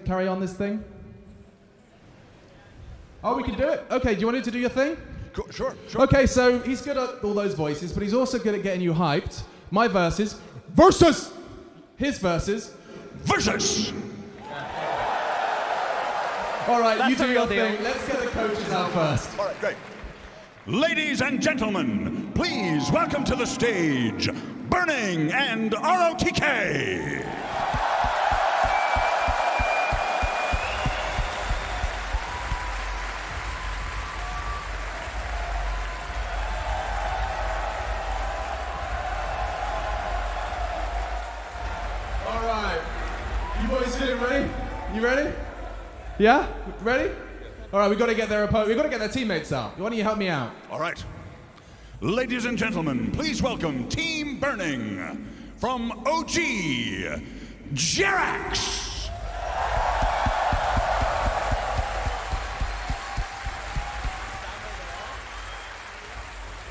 carry on this thing? Oh, we can do it. Okay, do you want him to do your thing? Sure. Okay, so he's good at all those voices, but he's also good at getting you hyped. My verses. Versus! His verses. Versus! All right, That's you do the your real deal. thing. Let's get the coaches out first. All right, great. Ladies and gentlemen, please welcome to the stage, Burning and rOtk. All right. You boys feeling ready? You ready? Yeah? Ready? All right, we've got to get their teammates out. Why don't you help me out? All right. Ladies and gentlemen, please welcome Team Burning from OG, JerAx.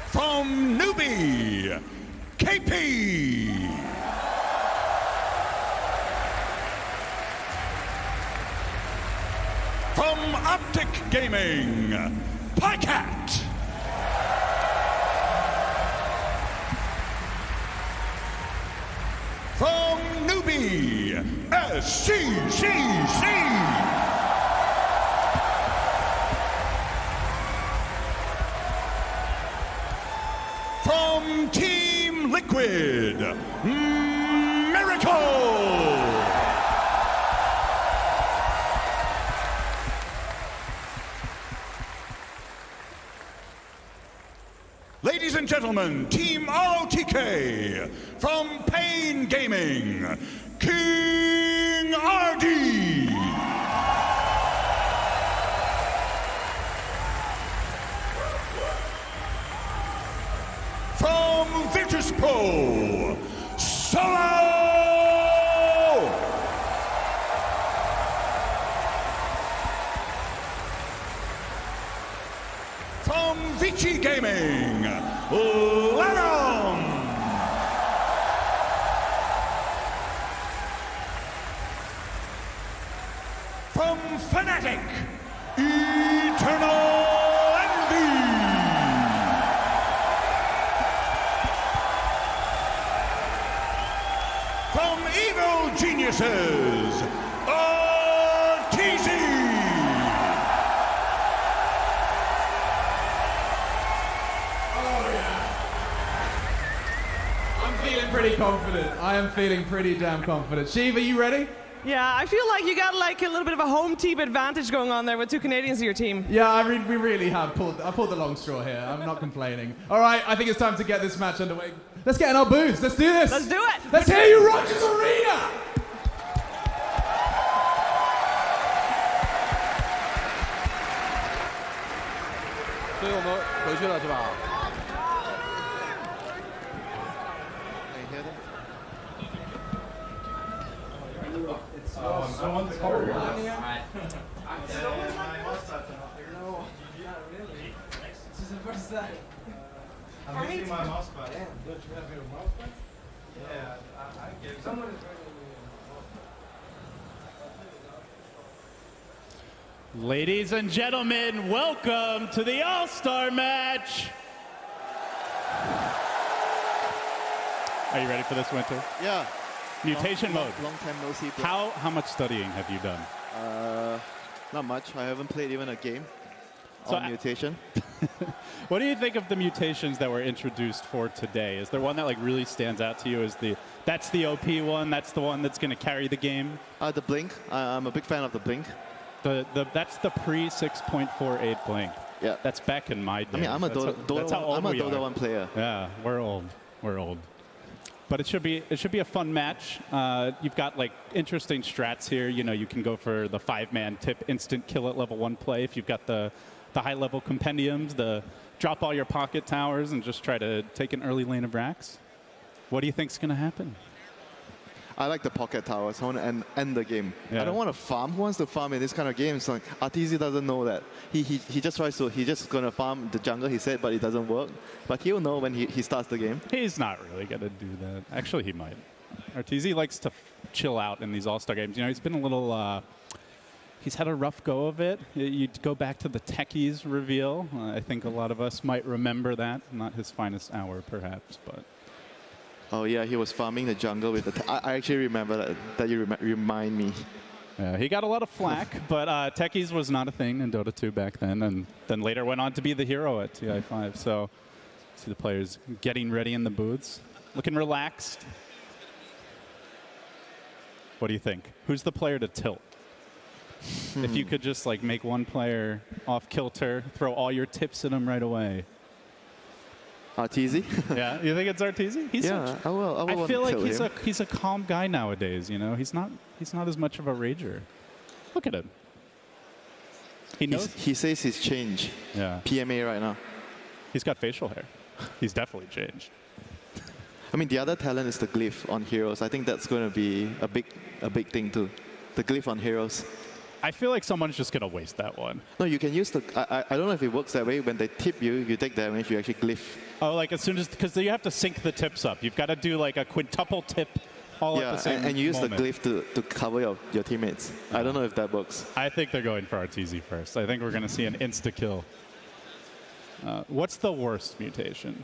From Newbie, kpii. From Optic Gaming, Pajkatt. From Newbie, Sccc. From Team Liquid, Miracle. Ladies and gentlemen, Team rOtk from Pain Gaming, Kingrd. From Virtus Pro, Solo. From Vici Gaming, LaNm. From Fnatic, EternaLEnVy. From Evil Geniuses, Arteezy. Feeling pretty confident. I am feeling pretty damn confident. Shiva, you ready? Yeah, I feel like you got like a little bit of a home team advantage going on there with two Canadians in your team. Yeah, we really have pulled the long straw here. I'm not complaining. All right, I think it's time to get this match underway. Let's get in our booths. Let's do this. Let's do it. Let's hear you, Rogers Arena. 所以我们回去了是吧？ Someone's cold. This is the first time. I'm missing my mouse pad. Damn, don't you have your mouse pad? Yeah, I gave someone is bringing me a mouse pad. Ladies and gentlemen, welcome to the All-Star match. Are you ready for this, Winter? Yeah. Mutation mode. Long time no see. How much studying have you done? Not much. I haven't played even a game So on Mutation. What do you think of the mutations that were introduced for today? Is there one that like really stands out to you as that's the OP one, that's the one that's going to carry the game? The Blink. I'm a big fan of the Blink. That's the pre 6.48 Blink. Yeah. That's back in my day. I mean, I'm a Dota 1 player. Yeah, we're old. We're old. But it should be a fun match. You've got like interesting strats here. You know, you can go for the 5-man tip instant kill at level 1 play if you've got the high-level compendiums, the drop all your pocket towers and just try to take an early lane of racks. What do you think's going to happen? I like the pocket towers. I want to end the game. Yeah. I don't want to farm. Who wants to farm in this kind of games? Like Arteezy doesn't know that. He just tries to. He's just gonna farm the jungle. He said, but it doesn't work. But he'll know when he starts the game. He's not really gonna do that. Actually, he might. Arteezy likes to chill out in these All-Star games. You know, he's been a little he's had a rough go of it. You go back to the Techies reveal. I think a lot of us might remember that. Not his finest hour, perhaps, but. Oh yeah, he was farming the jungle with the. I actually remember that you remind me. Yeah, he got a lot of flack, but Techies was not a thing in Dota 2 back then, and then later went on to be the hero at TI5. So, see the players getting ready in the booths, looking relaxed. What do you think? Who's the player to tilt? If you could just like make one player off kilter, throw all your tips at him right away. Arteezy? Yeah, you think it's Arteezy? I will. I feel like him. he's a calm guy nowadays. You know, he's not as much of a rager. Look at him. He knows. He says he's changed. Yeah. PMA right now. He's got facial hair. He's definitely changed. I mean, the other talent is the glyph on heroes. I think that's going to be a big thing too. The glyph on heroes. I feel like someone's just gonna waste that one. No, you can use the. I don't know if it works that way. When they tip you, you take damage. You actually glyph. Oh, like as soon as because you have to sync the tips up. You've got to do like a quintuple tip all at the same and you use moment. the glyph to cover your teammates. I don't know if that works. I think they're going for Arteezy first. I think we're gonna see an insta kill. What's the worst mutation?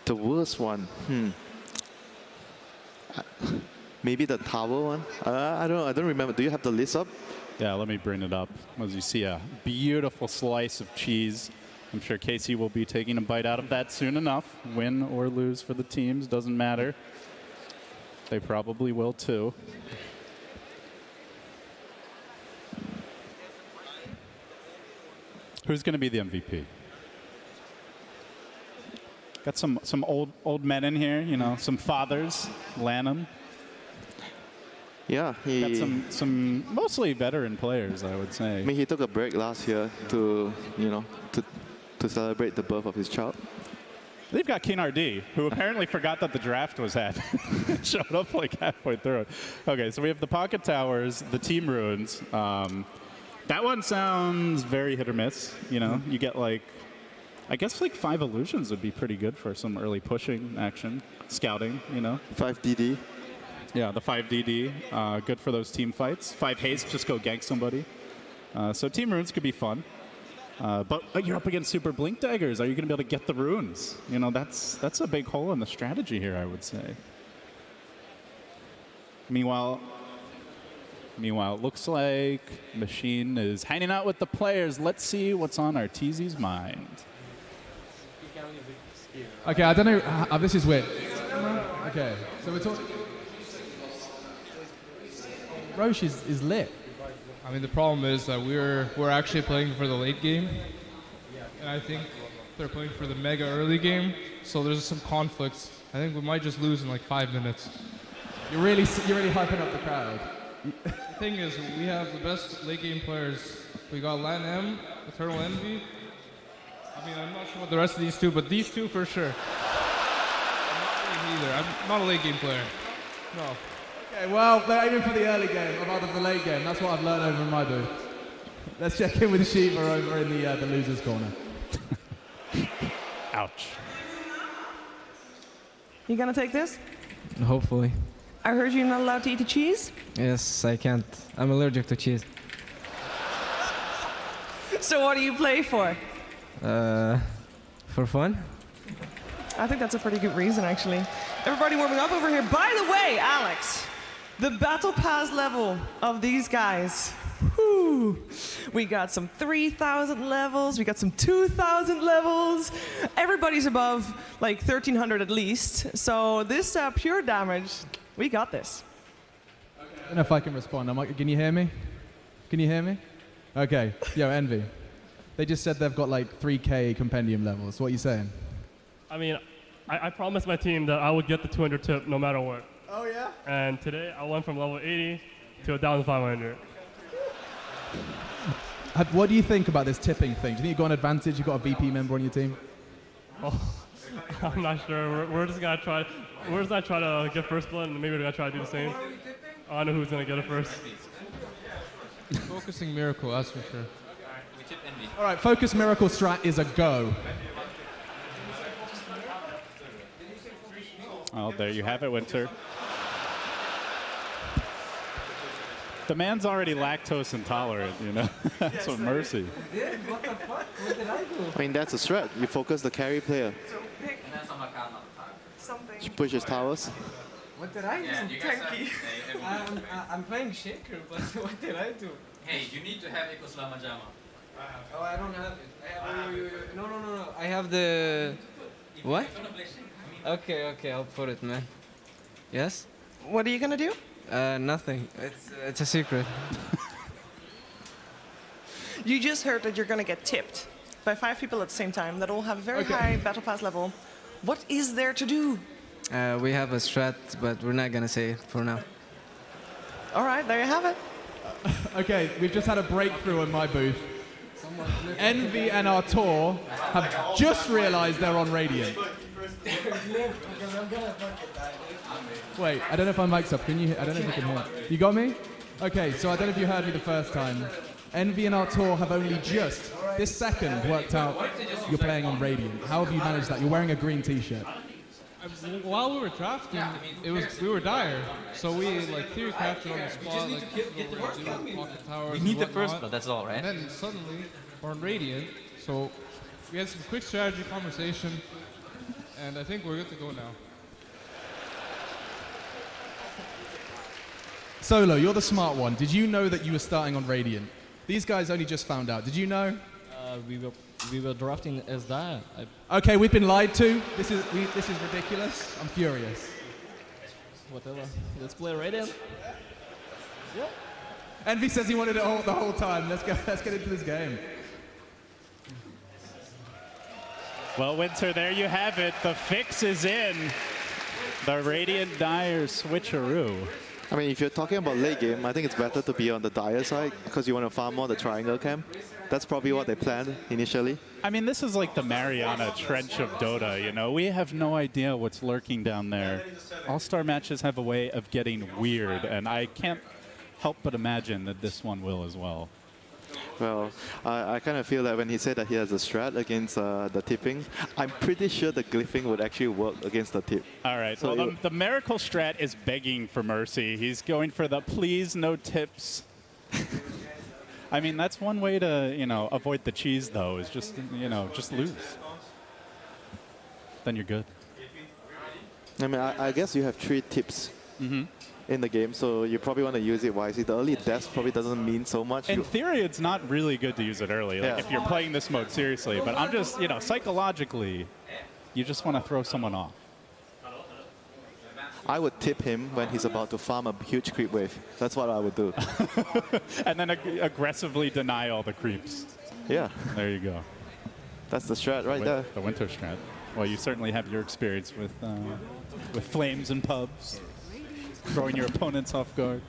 The worst one. Maybe the tower one. I don't remember. Do you have the list up? Yeah, let me bring it up. As you see, a beautiful slice of cheese. I'm sure Casey will be taking a bite out of that soon enough. Win or lose for the teams, doesn't matter. They probably will too. Who's going to be the MVP? Got some old men in here, you know, some fathers, LaNm. Yeah, Got some mostly veteran players, I would say. I mean, he took a break last year to celebrate the birth of his child. They've got Kingrd, who apparently forgot that the draft was happening. Showed up like halfway through it. Okay, so we have the Pocket Towers, the Team Ruins. That one sounds very hit or miss. You know, you get like, I guess like 5 illusions would be pretty good for some early pushing action, scouting. You know, 5 DD. Yeah, the 5 DD, good for those team fights. 5 haste, just go gank somebody. So Team Runes could be fun. But you're up against Super Blink Daggers. Are you going to be able to get the runes? You know, that's a big hole in the strategy here, I would say. Meanwhile, it looks like Machine is hanging out with the players. Let's see what's on Arteezy's mind. Okay, I don't know. This is weird. Okay, so we're talking. Roche is lit. I mean, the problem is that we're actually playing for the late game, and I think they're playing for the mega early game. So there's some conflicts. I think we might just lose in like 5 minutes. You're really hyping up the crowd. The thing is, we have the best late game players. We got LaNm, EternaLEnVy. I mean, I'm not sure about the rest of these two, but these two for sure. I'm not really either. I'm not a late game player. No. Okay, well, they're aiming for the early game rather than the late game. That's what I've learned over in my booth. Let's check in with Shiva over in the losers' corner. Ouch. You gonna take this? Hopefully. I heard you're not allowed to eat the cheese? Yes, I can't. I'm allergic to cheese. So what do you play for? For fun? I think that's a pretty good reason, actually. Everybody warming up over here. By the way, Alex, the battle pass level of these guys. Whew. We got some 3,000 levels. We got some 2,000 levels. Everybody's above like 1,300 at least. So this pure damage, we got this. I don't know if I can respond. Can you hear me? Can you hear me? Okay. Yo, Envy. They just said they've got like 3K compendium levels. What are you saying? I mean, I promised my team that I would get the 200 tip no matter what. Oh, yeah? And today I went from level 80 to 1,500. What do you think about this tipping thing? Do you think you've got an advantage? You've got a VP member on your team? Oh, I'm not sure. We're just going to try. We're just going to try to get first blood, and maybe we're going to try to do the same. I know who's going to get it first. Focusing Miracle, that's for sure. All right, Focus Miracle strat is a go. Well, there you have it, Winter. The man's already lactose intolerant, you know? That's what Mercy. What the fuck? What did I do? I mean, that's a strat. You focus the carry player. Something. She pushes towers. What did I do? Tanky. I'm playing Shaker, but what did I do? Hey, you need to have Ekos Lama Jama. Oh, I don't have it. No. I have the... What? Okay, I'll put it, man. Yes? What are you gonna do? Nothing. It's a secret. You just heard that you're gonna get tipped by 5 people at the same time that all have a very high battle pass level. What is there to do? We have a strat, but we're not gonna say it for now. All right, there you have it. Okay, we've just had a breakthrough in my booth. Envy and Arteezy have just realized they're on Radiant. Wait, I don't know if my mic's up. Can you? I don't know if you can hear. You got me? Okay, so I don't know if you heard me the first time. Envy and Arteezy have only just, this second, worked out you're playing on Radiant. How have you managed that? You're wearing a green t-shirt. While we were drafting, we were dire, so we like theory crafted on the spot, like what we're gonna do with pocket towers. We need the first blood, that's all, right? And then suddenly we're on Radiant, so we had some quick strategy conversation, and I think we're good to go now. Solo, you're the smart one. Did you know that you were starting on Radiant? These guys only just found out. Did you know? We were drafting as that. Okay, we've been lied to. This is ridiculous. I'm furious. Whatever. Let's play Radiant. Yep. Envy says he wanted it all the whole time. Let's get into this game. Well, Winter, there you have it. The fix is in. The Radiant Dire switcheroo. I mean, if you're talking about late game, I think it's better to be on the Dire side because you want to farm more the triangle camp. That's probably what they planned initially. I mean, this is like the Mariana Trench of Dota, you know? We have no idea what's lurking down there. All-star matches have a way of getting weird, and I can't help but imagine that this one will as well. Well, I kind of feel that when he said that he has a strat against the tipping, I'm pretty sure the glyphing would actually work against the tip. All right, so well, the Miracle strat is begging for mercy. He's going for the please no tips. I mean, that's one way to, you know, avoid the cheese, though, is just, you know, just lose. Then you're good. I mean, I guess you have 3 tips in the game, so you probably want to use it wisely. The early death probably doesn't mean so much. In theory, it's not really good to use it early, like if you're playing this mode seriously. But I'm just, you know, psychologically, you just want to throw someone off. I would tip him when he's about to farm a huge creep wave. That's what I would do. And then aggressively deny all the creeps. Yeah. There you go. That's the strat right there. The Winter strat. Well, you certainly have your experience with flames and pubs. Throwing your opponents off guard.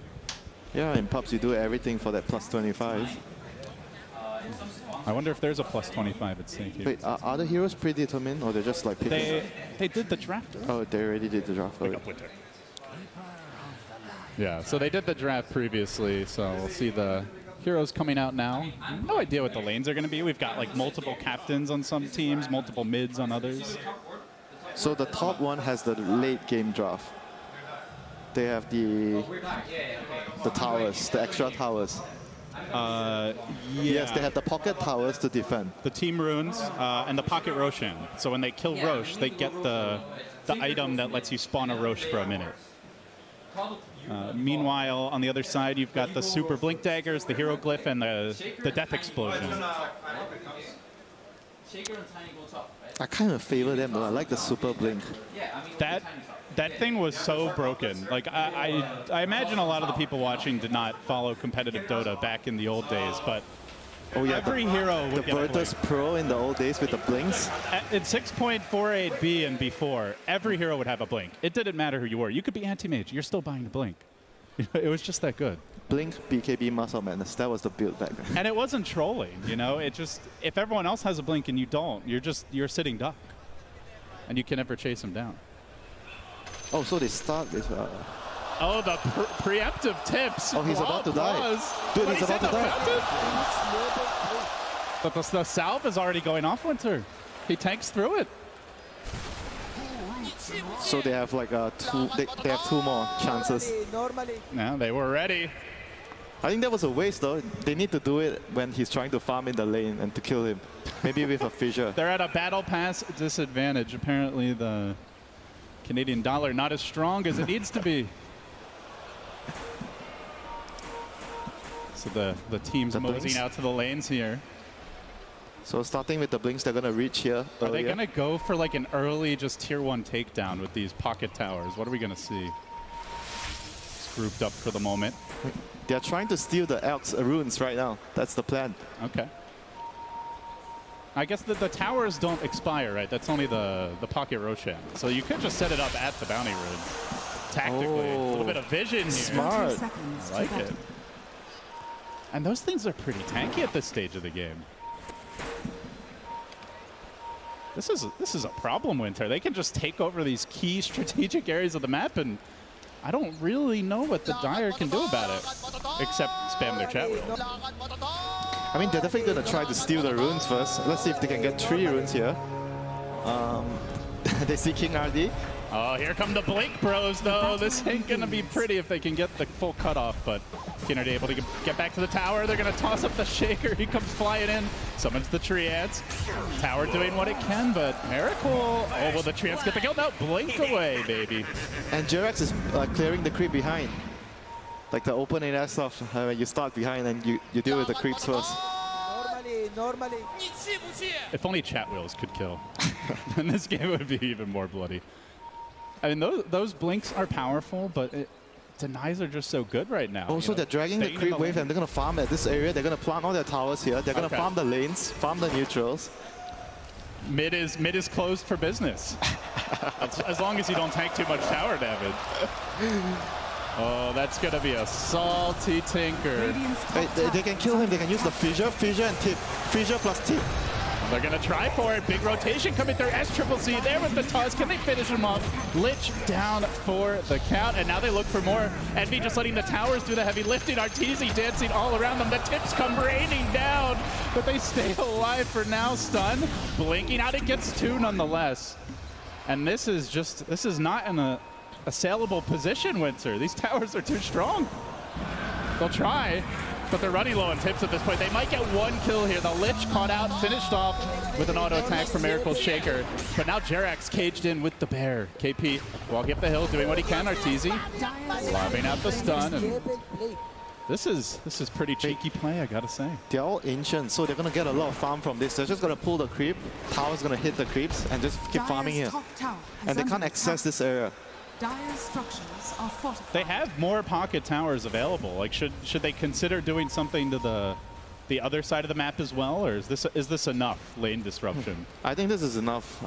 Yeah, in pubs you do everything for that plus 25. I wonder if there's a plus 25 at stake here. Wait, are the heroes predetermined or they're just like picking? They did the draft. Oh, they already did the draft. Yeah, so they did the draft previously, so we'll see the heroes coming out now. No idea what the lanes are going to be. We've got like multiple captains on some teams, multiple mids on others. So the top one has the late game draft. They have the towers, the extra towers. Yes, they have the pocket towers to defend. The team runes and the pocket Roshan. So when they kill Rosh, they get the item that lets you spawn a Rosh for a minute. Meanwhile, on the other side, you've got the super blink daggers, the hero glyph, and the death explosion. I kind of favor them though. I like the super blink. That thing was so broken. Like I imagine a lot of the people watching did not follow competitive Dota back in the old days, but every hero would the get a Virtus blink. Pro in the old days with the blinks. In 6.48B and before, every hero would have a blink. It didn't matter who you were. You could be anti-mage. You're still buying the blink. It was just that good. Blink, BKB, Muscle Madness. That was the build back then. And it wasn't trolling, you know? It just, if everyone else has a blink and you don't, you're sitting duck. And you can never chase them down. Oh, so they start with... Oh, the preemptive tips. Oh, he's about to die. Dude, he's about to die. But the salve is already going off Winter. He tanks through it. So they have like they have 2 more chances. No, they were ready. I think that was a waste though. They need to do it when he's trying to farm in the lane and to kill him. Maybe with a fissure. They're at a battle pass disadvantage. Apparently the Canadian dollar not as strong as it needs to be. So the team's moseying out to the lanes here. So starting with the blinks, they're gonna reach here. Are they gonna go for like an early just tier 1 takedown with these pocket towers? What are we gonna see? It's grouped up for the moment. They're trying to steal the Elk's runes right now. That's the plan. Okay. I guess the towers don't expire, right? That's only the pocket Roshan. So you could just set it up at the bounty runes. Tactically. A little bit of vision here. Smart. I like it. And those things are pretty tanky at this stage of the game. This is a problem, Winter. They can just take over these key strategic areas of the map, and I don't really know what the Dire can do about it, except spam their chat wheel. I mean, they're definitely gonna try to steal the runes first. Let's see if they can get 3 runes here. They see Kingrd. Oh, here come the Blink Bros, though. This ain't gonna be pretty if they can get the full cutoff, but Kingrd able to get back to the tower. They're gonna toss up the Shaker. He comes flying in, summons the Triads. Tower doing what it can, but Miracle. Oh, will the Triads get the kill? No, Blink away, baby. And JerAx is clearing the creep behind. Like the opening air stuff, when you start behind and you deal with the creeps first. Normally. If only chat wheels could kill, then this game would be even more bloody. I mean, those blinks are powerful, but denies are just so good right now. Also, they're dragging the creep wave and they're going to farm at this area. They're going to plant all their towers here. They're going to farm the lanes, farm the neutrals. Mid is closed for business. As long as you don't tank too much tower damage. Oh, that's going to be a salty tinker. They can kill him. They can use the fissure and tip. Fissure plus tip. They're going to try for it. Big rotation coming through. Sccc there with the toss. Can they finish him off? Lich down for the count. And now they look for more. EnVy just letting the towers do the heavy lifting. Arteezy dancing all around them. The tips come raining down. But they stay alive for now. Stun. Blinking out. It gets 2 nonetheless. And this is not in a saleable position, Winter. These towers are too strong. They'll try. But they're running low on tips at this point. They might get 1 kill here. The Lich caught out, finished off with an auto attack from Miracle's Shaker. But now JerAx caged in with the bear. KP walking up the hill, doing what he can. Arteezy lobbing out the stun. And this is pretty cheeky play, I gotta say. They're all ancient, so they're gonna get a lot of farm from this. They're just gonna pull the creep. Tower's gonna hit the creeps and just keep farming here. And they can't access this area. Dire's structures are fortified. They have more pocket towers available. Like, should they consider doing something to the other side of the map as well, or is this enough lane disruption? I think this is enough.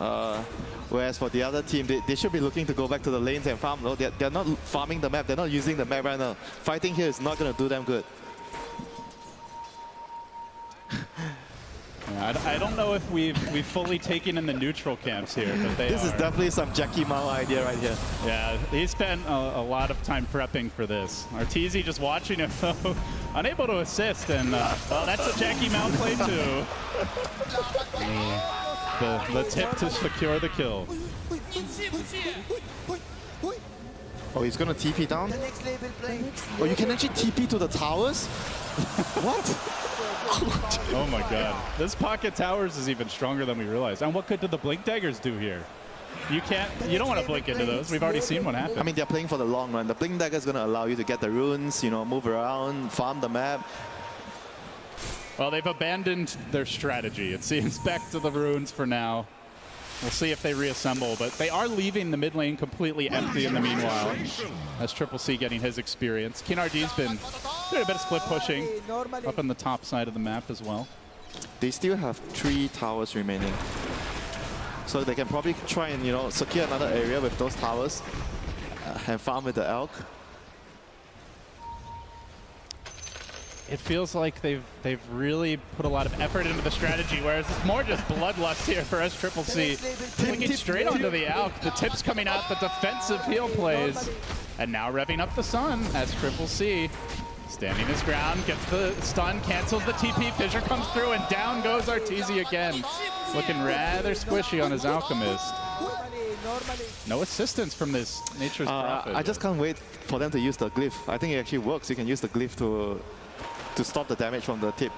Whereas for the other team, they should be looking to go back to the lanes and farm. No, they're not farming the map. They're not using the map right now. Fighting here is not going to do them good. Yeah, I don't know if we've fully taken in the neutral camps here, but this is definitely some Jackie Mao idea right here. Yeah, he spent a lot of time prepping for this. Arteezy just watching him, though, unable to assist, and well, that's a Jackie Mao play too. The tip to secure the kill. Oh, he's gonna TP down? Oh, you can actually TP to the towers? What? Oh my god. This pocket towers is even stronger than we realized. And what good did the blink daggers do here? You don't want to blink into those. We've already seen what happened. I mean, they're playing for the long run. The blink dagger is going to allow you to get the runes, you know, move around, farm the map. Well, they've abandoned their strategy. It seems back to the runes for now. We'll see if they reassemble, but they are leaving the mid lane completely empty in the meanwhile, as Sccc getting his experience. Kinrd's been doing a bit of split pushing up on the top side of the map as well. They still have 3 towers remaining. So they can probably try and, you know, secure another area with those towers and farm with the Elk. It feels like they've really put a lot of effort into the strategy, whereas it's more just bloodlust here for Sccc. Flicking straight onto the Alk, the tips coming out, the defensive heal plays. And now revving up the Sun as Sccc standing his ground, gets the stun, cancels the TP, Fissure comes through, and down goes Arteezy again. Looking rather squishy on his Alchemist. No assistance from this Nature's Prophet. I just can't wait for them to use the glyph. I think it actually works. You can use the glyph to to stop the damage from the tip.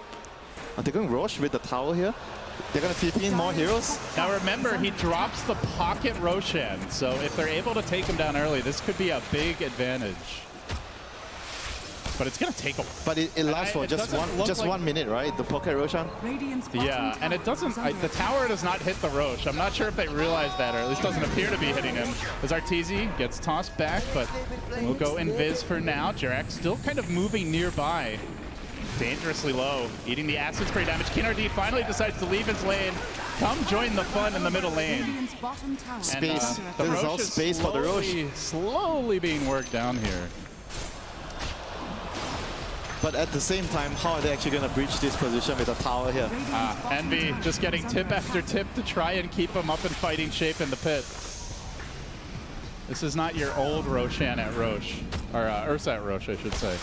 Are they going Roche with the tower here? They're going to TP in more heroes? Now remember, he drops the pocket Roshan, so if they're able to take him down early, this could be a big advantage. But it's going to take a... But it lasts for just 1 minute, right? The pocket Roshan? Yeah, and it doesn't... the tower does not hit the Roche. I'm not sure if they realize that, or at least doesn't appear to be hitting him. As Arteezy gets tossed back, but we'll go Invis for now. JerAx still kind of moving nearby. Dangerously low, eating the acid spray damage. Kingrd finally decides to leave his lane. Come join the fun in the middle lane. Space. And, the There's all Roche is space for the Roche. Slowly being worked down here. But at the same time, how are they actually going to breach this position with a tower here? Envy just getting tip after tip to try and keep him up in fighting shape in the pit. This is not your old Roshan at Roche, or Ursa at Roche, I should say.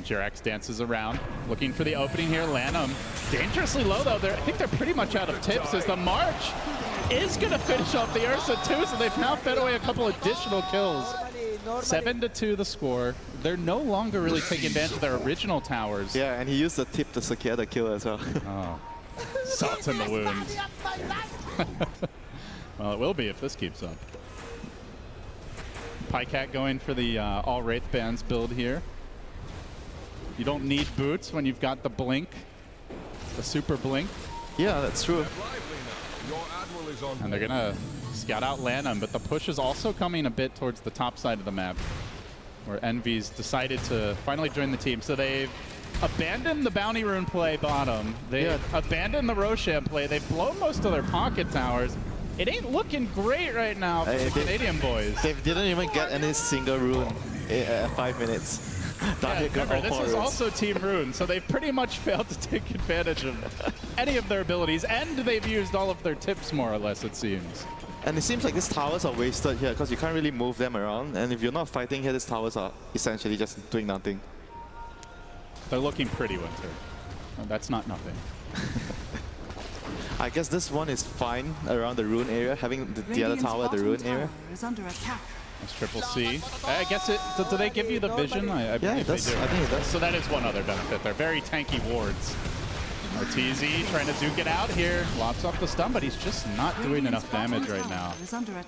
JerAx dances around, looking for the opening here. LaNm dangerously low though. I think they're pretty much out of tips as the March is going to finish off the Ursa too, so they've now fed away a couple additional kills. 7-2 the score. They're no longer really taking advantage of their original towers. Yeah, and he used the tip to secure the kill as well. Oh, salt in the wound. Well, it will be if this keeps up. Pajkatt going for the all Wraith Bands build here. You don't need boots when you've got the blink, the super blink. Yeah, that's true. And they're gonna scout out LaNm, but the push is also coming a bit towards the top side of the map, where EnVy's decided to finally join the team. So they've abandoned the Bounty Rune play bottom. They've abandoned the Roshan play. They've blown most of their pocket towers. It ain't looking great right now for the Canadian boys. They didn't even get any single rune in 5 minutes. Yeah, remember, this is also Team Rune, so they've pretty much failed to take advantage of any of their abilities, and they've used all of their tips, more or less, it seems. And it seems like these towers are wasted here, because you can't really move them around, and if you're not fighting here, these towers are essentially just doing nothing. They're looking pretty, Winter. No, that's not nothing. I guess this one is fine around the rune area, having the other tower at the rune area. That's Triple C. I guess it. Do they give you the vision? I believe they do. I think it does. So that is one other benefit. They're very tanky wards. Arteezy trying to duke it out here. Locks off the stun, but he's just not doing enough damage right now.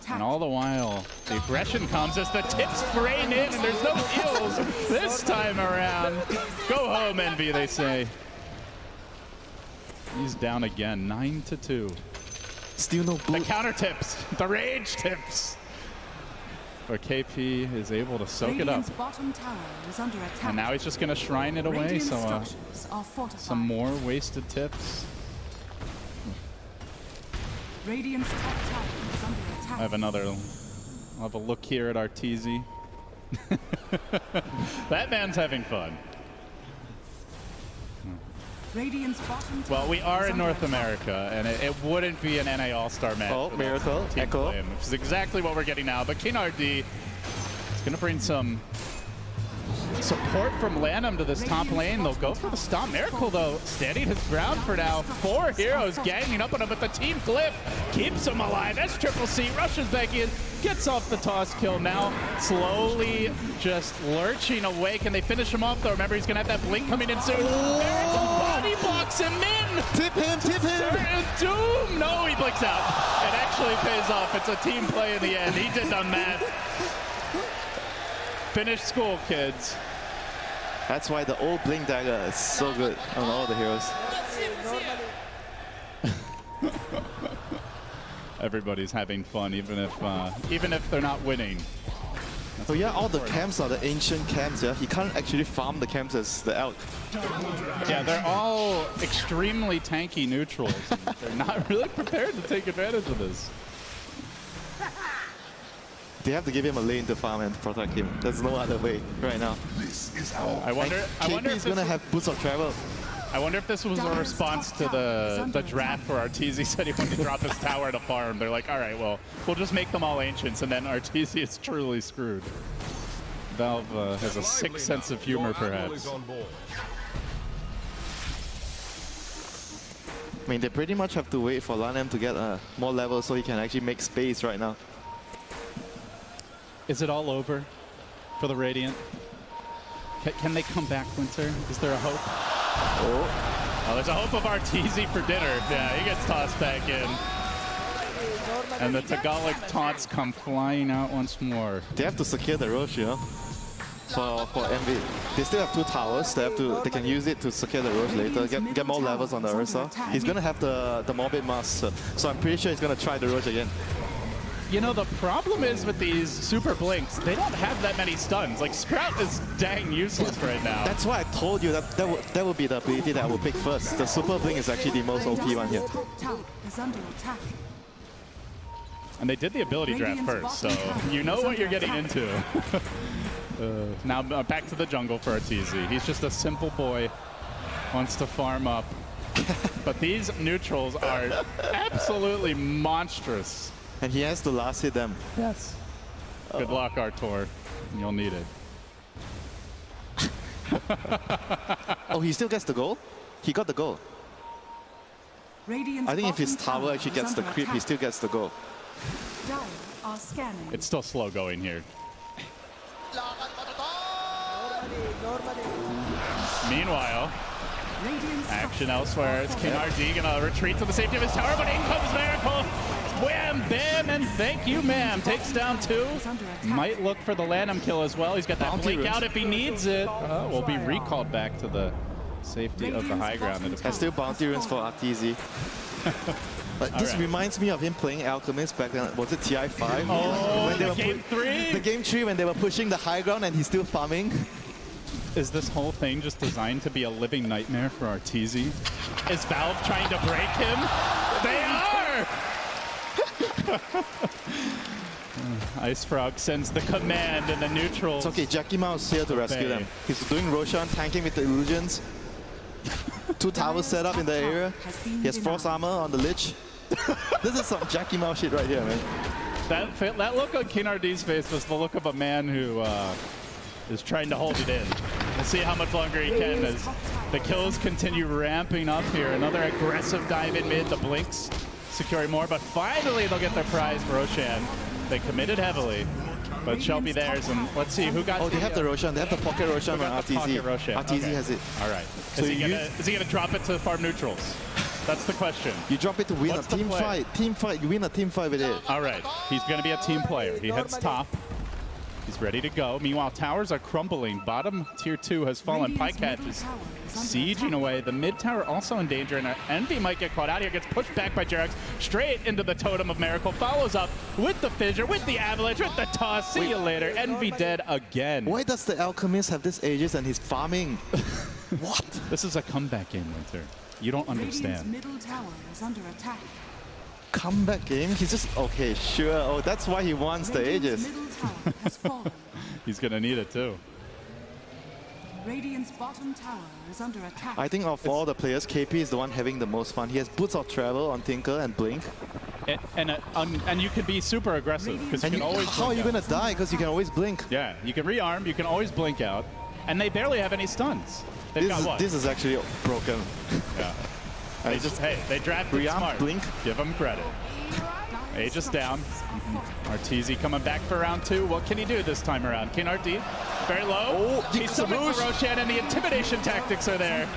And all the while, the aggression comes as the tips rain in, and there's no kills this time around. Go home, EnVy, they say. He's down again, 9-2. Still no blue. The counter tips, the rage tips. But KP is able to soak it up. And now he's just going to shrine it away, so some more wasted tips. I have I'll have a look here at Arteezy. That man's having fun. Well, we are in North America, and it wouldn't be an NA All-Star match. Oh, miracle, echo. Which is exactly what we're getting now. But Kingrd is going to bring some support from LaNm to this top lane. They'll go for the stop. Miracle, though, standing his ground for now. 4 heroes ganging up on him, but the team clip keeps him alive. That's Triple C, rushes back in, gets off the toss kill now, slowly just lurching away. Can they finish him off, though? Remember, he's going to have that blink coming in soon. Miracle body blocks him in. Tip him, tip him. Doom. No, he blinks out. It actually pays off. It's a team play in the end. He did the math. Finish school, kids. That's why the old blink dagger is so good on all the heroes. Everybody's having fun, even if they're not winning. Oh yeah, all the camps are the ancient camps. Yeah, he can't actually farm the camps as the elk. Yeah, they're all extremely tanky neutrals. They're not really prepared to take advantage of this. They have to give him a lane to farm and protect him. There's no other way right now. I wonder if he's gonna have boots of travel. I wonder if this was a response to the draft where Arteezy said he wanted to drop his tower to farm. They're like, all right, well, we'll just make them all ancients, and then Arteezy is truly screwed. Valve has a sick sense of humor, perhaps. I mean, they pretty much have to wait for LaNm to get more levels so he can actually make space right now. Is it all over for the Radiant? Can they come back, Winter? Is there a hope? Oh, there's a hope of Arteezy for dinner. Yeah, he gets tossed back in. And the Tagalog taunts come flying out once more. They have to secure the Roche, you know, for Envy. They still have 2 towers. They can use it to secure the Roche later, get more levels on the Ursa. He's gonna have the Morbid Mask, so I'm pretty sure he's gonna try the Roche again. You know, the problem is with these super blinks, they don't have that many stuns. Like, Sprout is dang useless right now. That's why I told you that would be the ability that I will pick first. The super blink is actually the most OP one here. And they did the ability draft first, so you know what you're getting into. Now back to the jungle for Arteezy. He's just a simple boy, wants to farm up. But these neutrals are absolutely monstrous. And he has to last hit them. Yes. Good luck, Artur. You'll need it. Oh, he still gets the goal? He got the goal. I think if his tower actually gets the creep, he still gets the goal. It's still slow going here. Meanwhile, action elsewhere. It's Kingrd gonna retreat to the safety of his tower, but in comes Miracle. Wham, bam, and thank you, ma'am. Takes down 2. Might look for the LaNm kill as well. He's got that blink out if he needs it. Will be recalled back to the safety of the high ground. And still bounty runes for Arteezy. This reminds me of him playing Alchemist back then. Was it TI5? Oh, when they game 3? The game 3 when they were pushing the high ground and he's still farming. Is this whole thing just designed to be a living nightmare for Arteezy? Is Valve trying to break him? They are! Ice Frog sends the command and the neutrals. It's okay, Jackie Mao is here to rescue them. He's doing Roshan, tanking with the illusions. 2 towers set up in the area. He has Frost Armor on the Lich. This is some Jackie Mao shit right here, man. That look on Kinrd's face was the look of a man who is trying to hold it in. We'll see how much longer he can as the kills continue ramping up here. Another aggressive dive in mid, the blinks securing more, but finally they'll get their prize for Roshan. They committed heavily, but shall be theirs. And let's see who got. Oh, they have the Roshan. They have the pocket Roshan on Arteezy. Arteezy has it. All right. So is he gonna drop it to farm neutrals? That's the question. You drop it to win a team fight. Team fight. You win a team fight with it. All right. He's gonna be a team player. He heads top. He's ready to go. Meanwhile, towers are crumbling. Bottom tier 2 has fallen. Pajkatt is sieging away. The mid tower also in danger, and Envy might get caught out here. Gets pushed back by JerAx straight into the Totem of Miracle. Follows up with the Fissure, with the Avalanche, with the toss. See you later. Envy dead again. Why does the Alchemist have this Aegis and he's farming? What? This is a comeback game, Winter. You don't understand. Middle tower is under attack. Comeback game? He's just, okay, sure. Oh, that's why he wants the Aegis. He's gonna need it too. Radiant's bottom tower is under attack. I think of all the players, KP is the one having the most fun. He has Boots of Travel on Tinker and Blink. And you can be super aggressive because you can always. How are you gonna die? Because you can always blink. Yeah, you can rearm. You can always blink out, and they barely have any stuns. They've got what? This is actually broken. Yeah. They drafted rearm, smart. Blink. Give them credit. Aegis down. Arteezy coming back for round 2. What can he do this time around? Kingrd, very low. He summons the Roshan, and the intimidation tactics are there.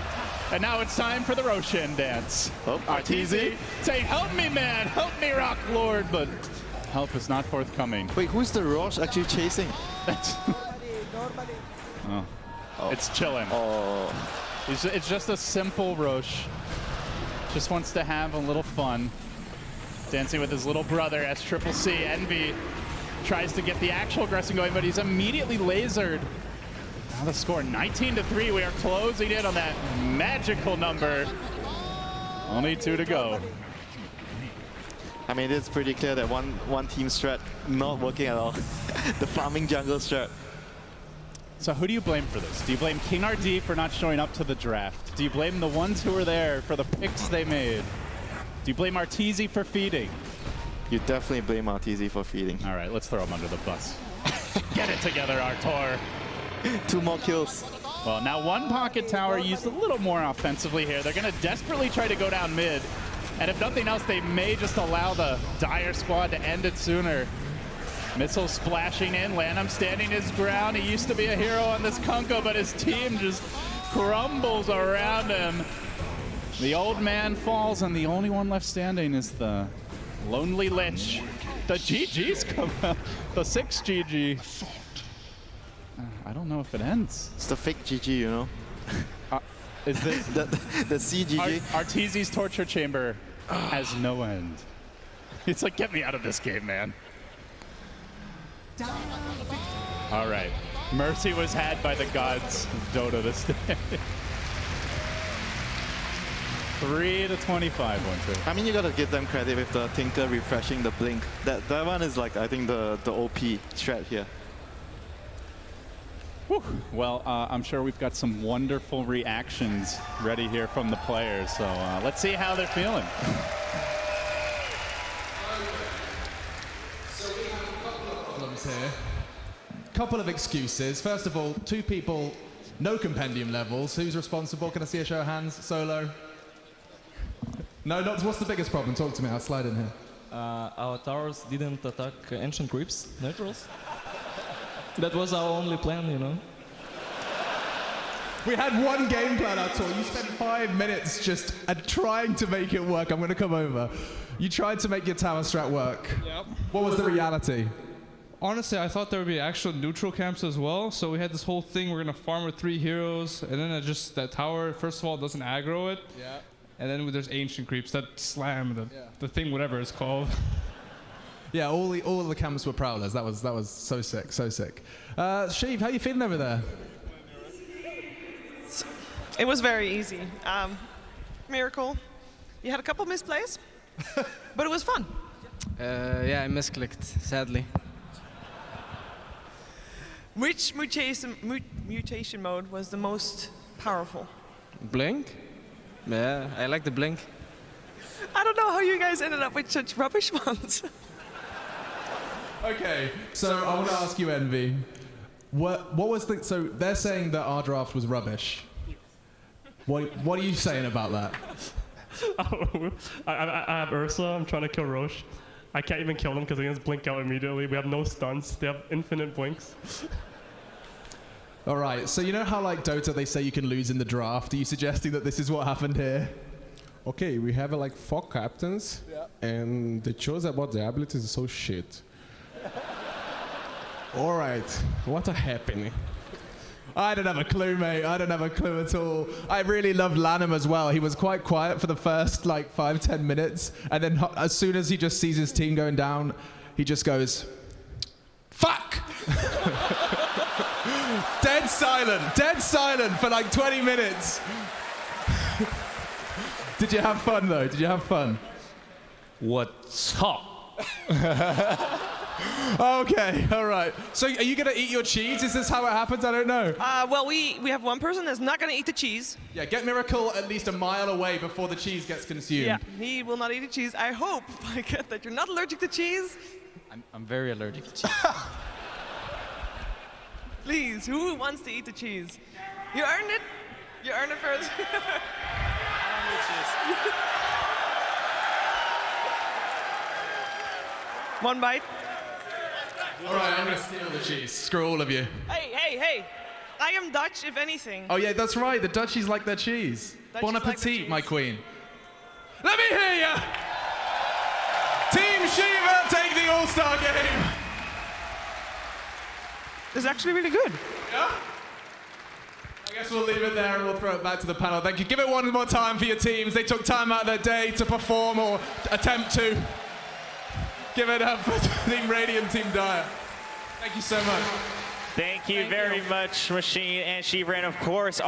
And now it's time for the Roshan dance. Arteezy saying, help me, man. Help me, Rock Lord. But help is not forthcoming. Wait, who's the Roche actually chasing? That's It's chilling. Oh. It's just a simple Roche. Just wants to have a little fun. Dancing with his little brother, Sccc. Envy tries to get the actual aggression going, but he's immediately lasered. Now the score, 19-3. We are closing in on that magical number. Only 2 to go. I mean, it's pretty clear that one team strat not working at all. The farming jungle strat. So who do you blame for this? Do you blame Kingrd for not showing up to the draft? Do you blame the ones who were there for the picks they made? Do you blame Arteezy for feeding? You definitely blame Arteezy for feeding. All right, let's throw him under the bus. Get it together, Artur. 2 more kills. Well, now one pocket tower used a little more offensively here. They're going to desperately try to go down mid. And if nothing else, they may just allow the Dire squad to end it sooner. Missile splashing in. LaNm standing his ground. He used to be a hero on this Kunko, but his team just crumbles around him. The old man falls, and the only one left standing is the Lonely Lich. The GG's come out. The 6 GG. I don't know if it ends. It's the fake GG, you know? Is this the CGG? Arteezy's torture chamber has no end. It's like, get me out of this game, man. All right. Mercy was had by the gods of Dota this day. 3-25 1-2. I mean, you gotta give them credit with the Tinker refreshing the blink. That one is like, I think, the OP strat here. Whew. Well, I'm sure we've got some wonderful reactions ready here from the players. So let's see how they're feeling. Here. Couple of excuses. First of all, 2 people, no compendium levels. Who's responsible? Can I see a show of hands? Solo? No, not. What's the biggest problem? Talk to me. I'll slide in here. Our towers didn't attack ancient creeps, neutrals. That was our only plan, you know. We had one game plan at all. You spent 5 minutes just trying to make it work. I'm going to come over. You tried to make your tower strat work. Yep. What was the reality? Honestly, I thought there would be actual neutral camps as well. So we had this whole thing, we're going to farm with 3 heroes. And then that tower, first of all, doesn't aggro it. Yeah. And then there's ancient creeps that slam the thing, whatever it's called. Yeah, all the camps were prowlers. That was so sick, so sick. Sheev, how you feeling over there? It was very easy. Miracle. You had a couple misplays, but it was fun. Yeah, I misclicked, sadly. Which mutation mode was the most powerful? Blink? Yeah, I like the blink. I don't know how you guys ended up with such rubbish ones. Okay, so I want to ask you, Envy. What was the... So they're saying that our draft was rubbish. What are you saying about that? I have Ursa. I'm trying to kill Roche. I can't even kill them because they just blink out immediately. We have no stuns. They have infinite blinks. All right, so you know how like Dota they say you can lose in the draft? Are you suggesting that this is what happened here? Okay, we have like 4 captains, and the choice about the abilities is so shit. All right, what happening? I don't have a clue, mate. I don't have a clue at all. I really loved LaNm as well. He was quite quiet for the first like 5-10 minutes, and then as soon as he just sees his team going down, he just goes, "Fuck!" Dead silent for like 20 minutes. Did you have fun though? Did you have fun? What's up? Okay, all right. So are you gonna eat your cheese? Is this how it happens? I don't know. Well, we have one person that's not going to eat the cheese. Yeah, get Miracle at least a mile away before the cheese gets consumed. Yeah, he will not eat the cheese. I hope, Pajkatt, that you're not allergic to cheese. I'm very allergic to cheese. Please, who wants to eat the cheese? You earned it. You earned it first. One bite. All right, I'm gonna steal the cheese. Screw all of you. Hey. I am Dutch, if anything. Oh yeah, that's right. The Dutchies like their cheese. Bon appetit, my queen. Let me hear ya! Team Shiva take the All-Star game. It's actually really good. Yeah? I guess we'll leave it there and we'll throw it back to the panel. Thank you. Give it one more time for your teams. They took time out of their day to perform or attempt to. Give it up for Team Radiant, Team Dire. Thank you so much. Thank you very much, Machine and Shiva, and of course,